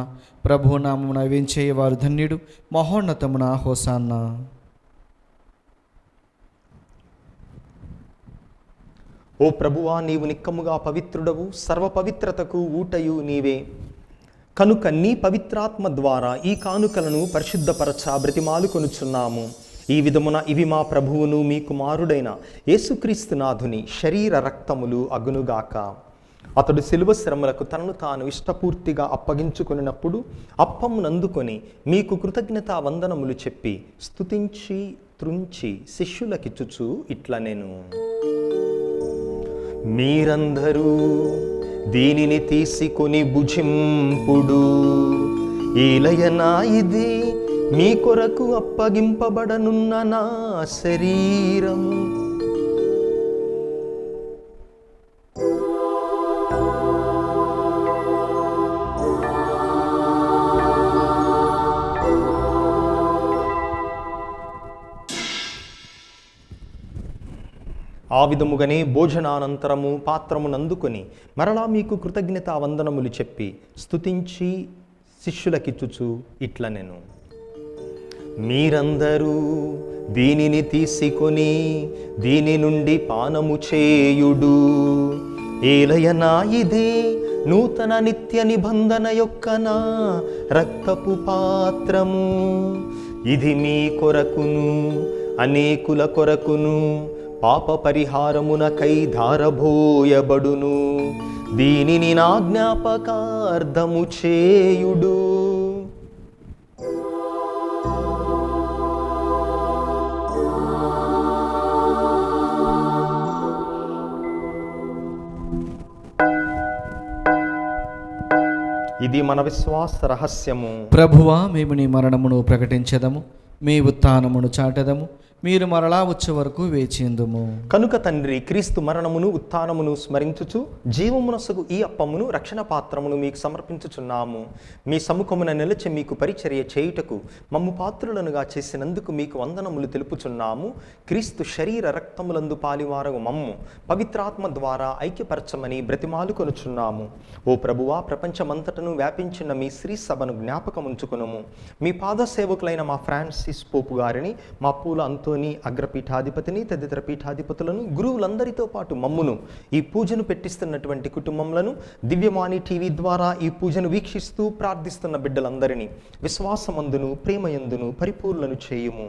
ప్రభునామమున వేంచేయవారు ధన్యుడు. మహోన్నతమున హోసాన్న. ఓ ప్రభువా, నీవు నిక్కముగా పవిత్రుడవు, సర్వపవిత్రతకు ఊటయు నీవే. కనుక నీ పవిత్రాత్మ ద్వారా ఈ కానుకలను పరిశుద్ధపరచ బ్రతిమాలు కొనుచున్నాము. ఈ విధమున ఇవి మా ప్రభువును మీ కుమారుడైన యేసుక్రీస్తునాథుని శరీర రక్తములు అగునుగాక. అతడు శిలువ శ్రమలకు తనను తాను ఇష్టపూర్తిగా అప్పగించుకొనినప్పుడు అప్పమునందుకొని మీకు కృతజ్ఞతా వందనములు చెప్పి స్తుతించి త్రుంచి శిష్యులకిచ్చుచు ఇట్లనెను, మీరందరూ దీనిని తీసుకొని భుజింపుడు. ఏలయనా ఇది మీ కొరకు అప్పగింపబడనున్న నా శరీరము. ఆ విధముగానే భోజనానంతరము పాత్రమునందుకొని మరలా మీకు కృతజ్ఞతా వందనములు చెప్పి స్తుతించి శిష్యులకిచ్చుచు ఇట్లనెను, మీరందరూ దీనిని తీసుకొని దీని నుండి పానము చేయుడు. ఏలయనా ఇది నూతన నిత్య నిబంధన యొక్క నా రక్తపు పాత్రము. ఇది మీ కొరకును అనేకుల కొరకును పాప పరిహారమునకై ధారబోయబడును. దీనిని నా జ్ఞాపకార్థము చేయుడు. ఇది మన విశ్వాస రహస్యము. ప్రభువా, మేము నీ మరణమును ప్రకటించెదము, మీ ఉత్థానమును చాటెదము. మీరు మరలా వచ్చే వరకు వేచిందుము. కనుక తండ్రి, క్రీస్తు మరణమును ఉత్థానమును స్మరించుచు జీవమునసగు ఈ అప్పమును రక్షణ పాత్రమును మీకు సమర్పించుచున్నాము. మీ సముఖమున నిలిచి మీకు పరిచర్య చేయుటకు మమ్ము పాత్రులనుగా చేసినందుకు మీకు వందనములు తెలుపుచున్నాము. క్రీస్తు శరీర రక్తములందు పాలివారగు మమ్ము పవిత్రాత్మ ద్వారా ఐక్యపరచమని బ్రతిమాలు కొనుచున్నాము. ఓ ప్రభువా, ప్రపంచమంతటను వ్యాపించిన మీ శ్రీ సభను జ్ఞాపకముంచుకునుము. మీ పాద సేవకులైన మా ఫ్రాన్సిస్ పోపు గారిని, మా పూల అంతోని అగ్రపీఠాధిపతిని, తదితర పీఠాధిపతులను, గురువులందరితో పాటు మమ్మును, ఈ పూజను పెట్టిస్తున్నటువంటి కుటుంబములను, దివ్యవాణి టీవీ ద్వారా ఈ పూజను వీక్షిస్తూ ప్రార్థిస్తున్న బిడ్డలందరినీ విశ్వాసమందును ప్రేమయందును పరిపూర్ణను చేయుము.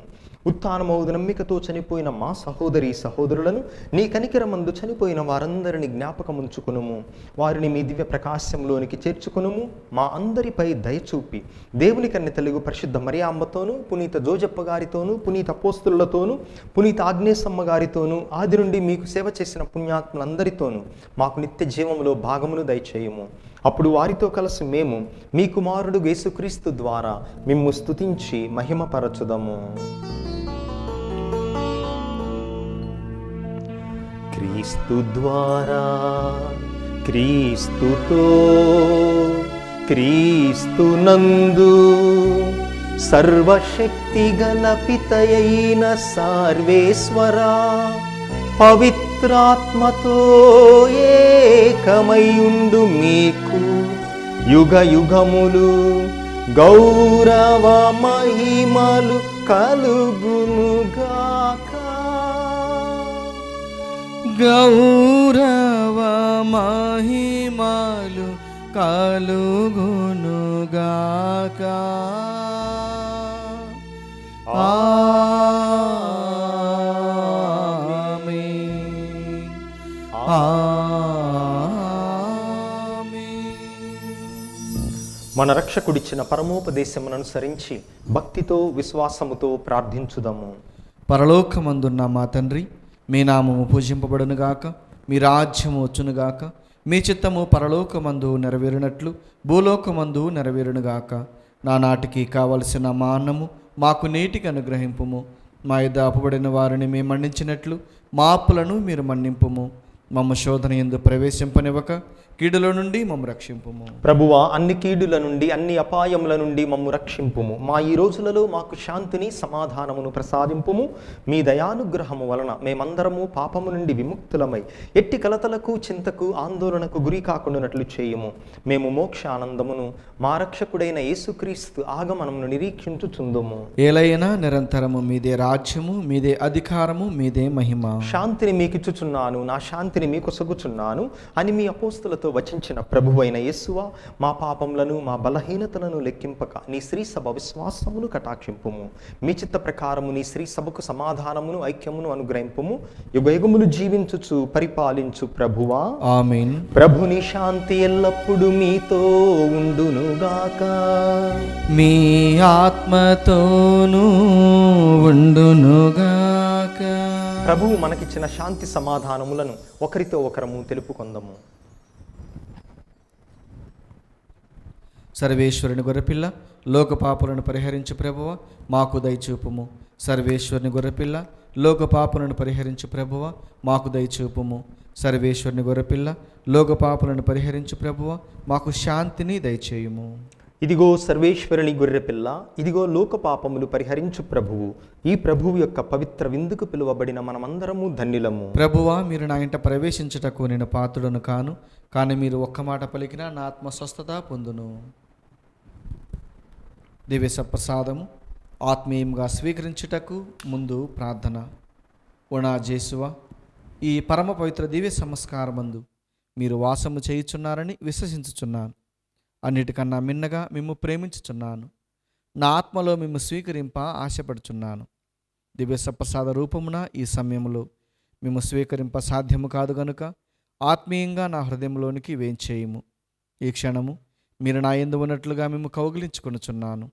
ఉత్థానమౌదు నమ్మికతో చనిపోయిన మా సహోదరి సహోదరులను, నీ కనికరమందు చనిపోయిన వారందరినీ జ్ఞాపకముంచుకునుము. వారిని మీ దివ్య ప్రకాశంలోనికి చేర్చుకునుము. మా అందరిపై దయచూపి దేవుని కన్నె తెలుగు పరిశుద్ధ మరియామ్మతోనూ, పునీత జోజప్ప గారితోనూ, పునీత అపోస్తులతోనూ, పునీత ఆగ్నేసమ్మ గారితోనూ, ఆది నుండి మీకు సేవ చేసిన పుణ్యాత్ములందరితోనూ మాకు నిత్య జీవములో భాగమును దయచేయుము. అప్పుడు వారితో కలిసి మేము మీ కుమారుడు యేసుక్రీస్తు ద్వారా మిమ్ము స్తుతించి మహిమపరచుదము. క్రీస్తు ద్వారా, క్రీస్తుతో, క్రీస్తునందు సర్వశక్తి గల పితయైన సర్వేశ్వరా, పవిత్రాత్మతో ఏకమయుండు మీకు యుగ యుగములు గౌరవ మహిమలు కలుగునుగాక. గౌరవ మహిమలు కలుగునుగాక. ఆమేన్. ఆమేన్. మన రక్షకుడిచ్చిన పరమోపదేశమును అనుసరించి భక్తితో విశ్వాసముతో ప్రార్థించుదాము. పరలోకమందున్న మా తండ్రి, మీ నామము పూజింపబడునుగాక, మీ రాజ్యము వచ్చునుగాక, మీ చిత్తము పరలోకమందు నెరవేరినట్లు భూలోకమందు నెరవేరునుగాక. నానాటికి కావలసిన మా అన్నము మాకు నేటికి అనుగ్రహింపుము. మా యొద్ద అప్పుబడిన వారిని మేము మన్నించినట్లు మా అప్పులను మీరు మన్నింపుము. మమ్మ శోధన యందు ప్రవేశింపనివ్వక కీడుల నుండి మమ్మ రక్షింపుము. ప్రభువా, అన్ని కీడుల నుండి అన్ని అపాయముల నుండి మమ్ము రక్షింపుము. మా ఈ రోజులలో మాకు శాంతిని సమాధానమును ప్రసాదింపుము. మీ దయానుగ్రహము వలన మేమందరము పాపము నుండి విముక్తులమై ఎట్టి కలతలకు చింతకు ఆందోళనకు గురి కాకుండానట్లు చేయుము. మేము మోక్ష ఆనందమును మా రక్షకుడైన యేసుక్రీస్తు ఆగమనమును నిరీక్షించుచుందుము. ఏలైనా నిరంతరము మీదే రాజ్యము, మీదే అధికారము, మీదే మహిమ. శాంతిని మీకిచ్చుచున్నాను, నా శాంతిని మీకు సొగుచున్నాను అని మీ అపోస్తులతో వచించిన ప్రభువైన యేసువా, మా పాపములను మా బలహీనతలను లెక్కింపక నీ శ్రీ సభ విశ్వాసమును కటాక్షింపుము. మీ చిత్త ప్రకారము నీ శ్రీ సభకు సమాధానమును ఐక్యమును అనుగ్రహింపుము. యుగయుగములు జీవించుచు పరిపాలించు ప్రభువా, ఆమేన్. ప్రభుని శాంతి ఎల్లప్పుడూ మీతో ఉండునుగాక. మీ ఆత్మతోనూ ఉండునుగాక. ప్రభువు మనకిచ్చిన శాంతి సమాధానములను ఒకరితో ఒకరము తెలుపుకొందము. సర్వేశ్వరుని గొర్రెపిల్ల, లోక పాపులను పరిహరించు ప్రభువ, మాకు దయచూపుము. సర్వేశ్వరుని గొర్రెపిల్ల, లోక పాపులను పరిహరించు ప్రభువ, మాకు దయచూపుము. సర్వేశ్వరుని గొర్రెపిల్ల, లోక పాపులను పరిహరించు ప్రభువ, మాకు శాంతిని దయచేయుము. ఇదిగో సర్వేశ్వరుని గొర్రెపిల్ల, ఇదిగో లోక పాపములు పరిహరించు ప్రభువు. ఈ ప్రభువు యొక్క పవిత్ర విందుకు పిలువబడిన మనమందరము ధన్యులము. ప్రభువా, మీరు నా ఇంట ప్రవేశించుటకు నేను పాత్రుడను కాను, కానీ మీరు ఒక్క మాట పలికినా నా ఆత్మ స్వస్థత పొందును. దివ్య సప్రసాదము ఆత్మీయంగా స్వీకరించుటకు ముందు ప్రార్థన. ఓ నా జేసువా, ఈ పరమ పవిత్ర దివ్య సంస్కారమందు మీరు వాసము చేయుచున్నారని విశ్వసించుచున్నాను. అన్నిటికన్నా మిన్నగా మిమ్ము ప్రేమించుచున్నాను. నా ఆత్మలో మిమ్ము స్వీకరింప ఆశపడుచున్నాను. దివ్య సప్రసాద రూపమున ఈ సమయంలో మిమ్ము స్వీకరింప సాధ్యము కాదు గనుక ఆత్మీయంగా నా హృదయంలోనికి వేంచేయము. ఈ క్షణము మీరు నా యందు ఉన్నట్లుగా మిమ్ము కౌగిలించుకొనుచున్నాను.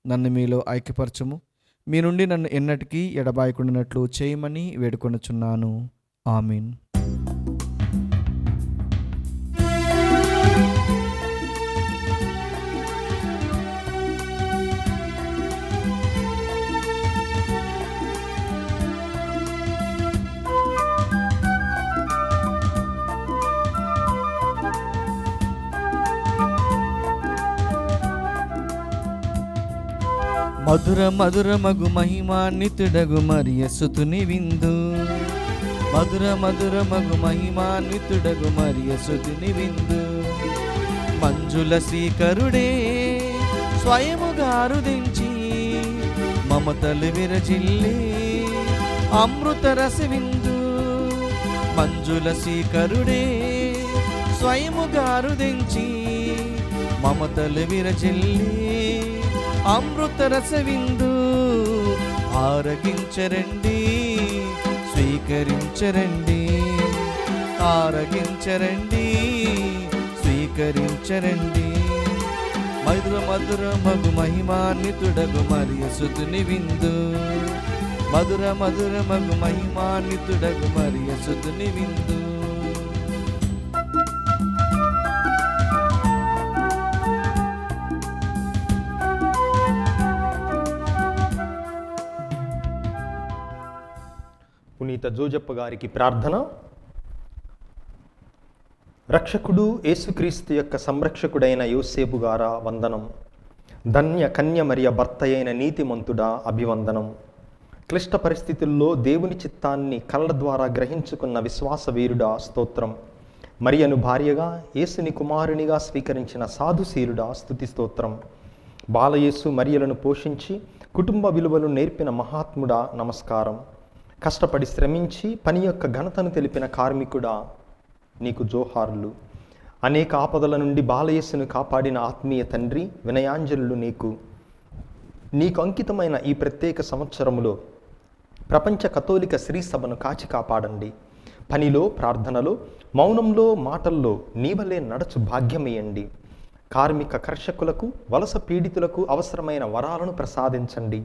నన్ను మీలో ఐక్యపరచుము. మీ నుండి నన్ను ఎన్నటికీ ఎడబాయకుండానట్లు చేయమని వేడుకొనుచున్నాను. ఆమీన్. మధుర మధుర మగు మహిమాన్వితుడగు మరియ సుతుని విందు. మధుర మధుర మగు మహిమాన్వితుడగు మరియ సుతుని విందు. మంజుల శ్రీకరుడే స్వయముగా రుదించి మమతలు విరజిల్లి అమృత రస విందు. మంజుల శ్రీకరుడే స్వయముగా రుదించి మమతలు విరజిల్లి అమృత రస విందు. ఆరగించరండి, స్వీకరించరండి. ఆరగించరండి, స్వీకరించరండి. మధుర మధుర మగు మహిమాన్వితుడగు మరియ సుతుని విందు. మధుర మధుర మగు మహిమాన్వితుడగు మరియ సుతుని విందు. పునీత జోజప్ప గారికి ప్రార్థన. రక్షకుడు యేసుక్రీస్తు యొక్క సంరక్షకుడైన యోసేపు గారా వందనం. ధన్య కన్య మరియ భర్త అయిన నీతిమంతుడా అభివందనం. క్లిష్ట పరిస్థితుల్లో దేవుని చిత్తాన్ని కళ్ళ ద్వారా గ్రహించుకున్న విశ్వాసవీరుడా స్తోత్రం. మరియను భార్యగా యేసుని కుమారునిగా స్వీకరించిన సాధుశీలుడా స్తుతి స్తోత్రం. బాలయేసు మరియలను పోషించి కుటుంబ విలువలు నేర్పిన మహాత్ముడా నమస్కారం. కష్టపడి శ్రమించి పని యొక్క ఘనతను తెలిపిన కార్మికుడా నీకు జోహార్లు. అనేక ఆపదల నుండి బాలయేసును కాపాడిన ఆత్మీయ తండ్రి వినయాంజలులు నీకు అంకితమైన ఈ ప్రత్యేక సంవత్సరములో ప్రపంచ కథోలిక శ్రీ సభను కాచి కాపాడండి. పనిలో, ప్రార్థనలో, మౌనంలో, మాటల్లో నీవలే నడచు భాగ్యమేయండి. కార్మిక కర్షకులకు, వలస పీడితులకు అవసరమైన వరాలను ప్రసాదించండి.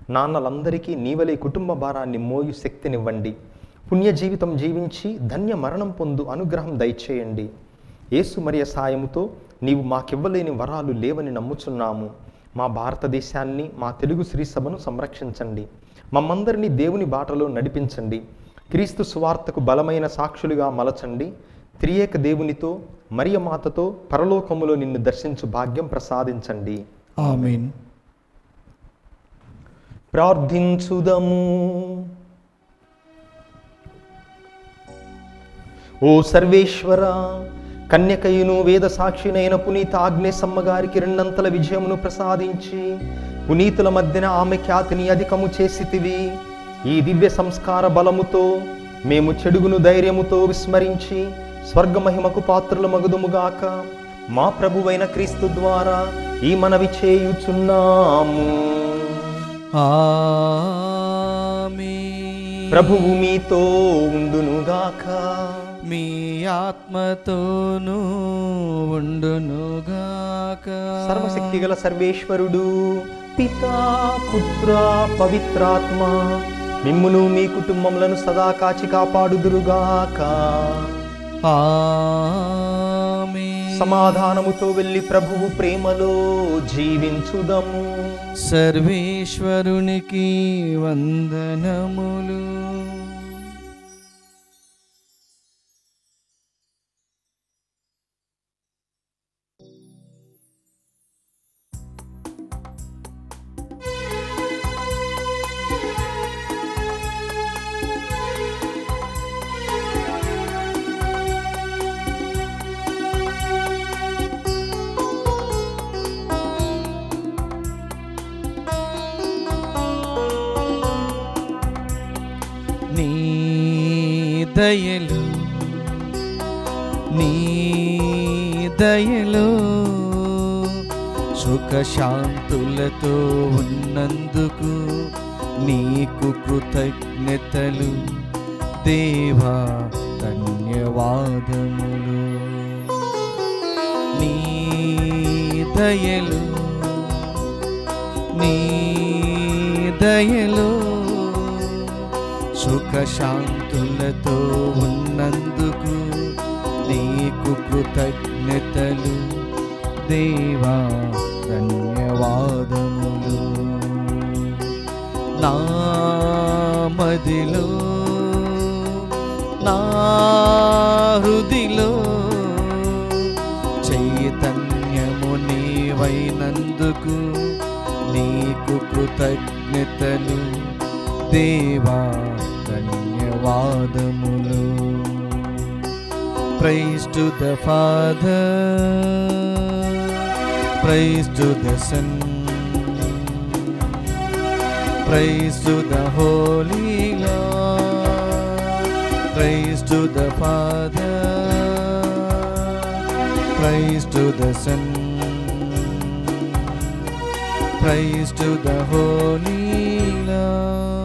నాన్నలందరికీ నీవలే కుటుంబ భారాన్ని మోయు శక్తినివ్వండి. పుణ్య జీవితం జీవించి ధన్య మరణం పొందు అనుగ్రహం దయచేయండి. యేసు మరియ సాయముతో నీవు మాకివ్వలేని వరాలు లేవని నమ్ముచున్నాము. మా భారతదేశాన్ని, మా తెలుగు శ్రీ సభను సంరక్షించండి. మమ్మందరినీ దేవుని బాటలో నడిపించండి. క్రీస్తు సువార్తకు బలమైన సాక్షులుగా మలచండి. త్రియేక దేవునితో, మరియ మాతతో పరలోకములో నిన్ను దర్శించు భాగ్యం ప్రసాదించండి. ఆమేన్. ప్రార్థించుదము. ఓ సర్వేశ్వర, కన్యకయును వేద సాక్షినైన పునీత ఆగ్నేసమ్మ గారికి రెండంతల విజయమును ప్రసాదించి పునీతుల మధ్యన ఆమె ఖ్యాతిని అధికము చేసితివి. ఈ దివ్య సంస్కార బలముతో మేము చెడుగును ధైర్యముతో విస్మరించి స్వర్గమహిమకు పాత్రుల మగుదుముగాక. మా ప్రభువైన క్రీస్తు ద్వారా ఈ మనవి చేయుచున్నాము. ఆమేన్. ప్రభువు మీతో ఉండునుగాక. మీ ఆత్మతోనూ ఉండునుగాక. సర్వశక్తిగల సర్వేశ్వరుడు పితా, పుత్ర, పవిత్రాత్మ మిమ్మును మీ కుటుంబములను సదా కాచి కాపాడుదురుగాక. ఆమేన్. సమాధానముతో వెళ్ళి ప్రభువు ప్రేమలో జీవించుదము. సర్వేశ్వరునికి వందనములు. నీ దయలు, నీ దయలో సుఖశాంతులతో ఉన్నందుకు నీకు కృతజ్ఞతలు దేవా, ధన్యవాదములు. నీ దయలు, నీ దయలో సుఖశాంతులతో ఉన్నందుకు నీకు కృతజ్ఞతలు దేవా, ధన్యవాదములు. నా మదిలో, నా హృదిలో చైతన్యము నీవైనందుకు నీకు కృతజ్ఞతలు దేవా, ధన్యవాదములు. Praise to the Father, praise to the Son, praise to the Holy Lord. Praise to the Father, praise to the Son, praise to the Holy Lord.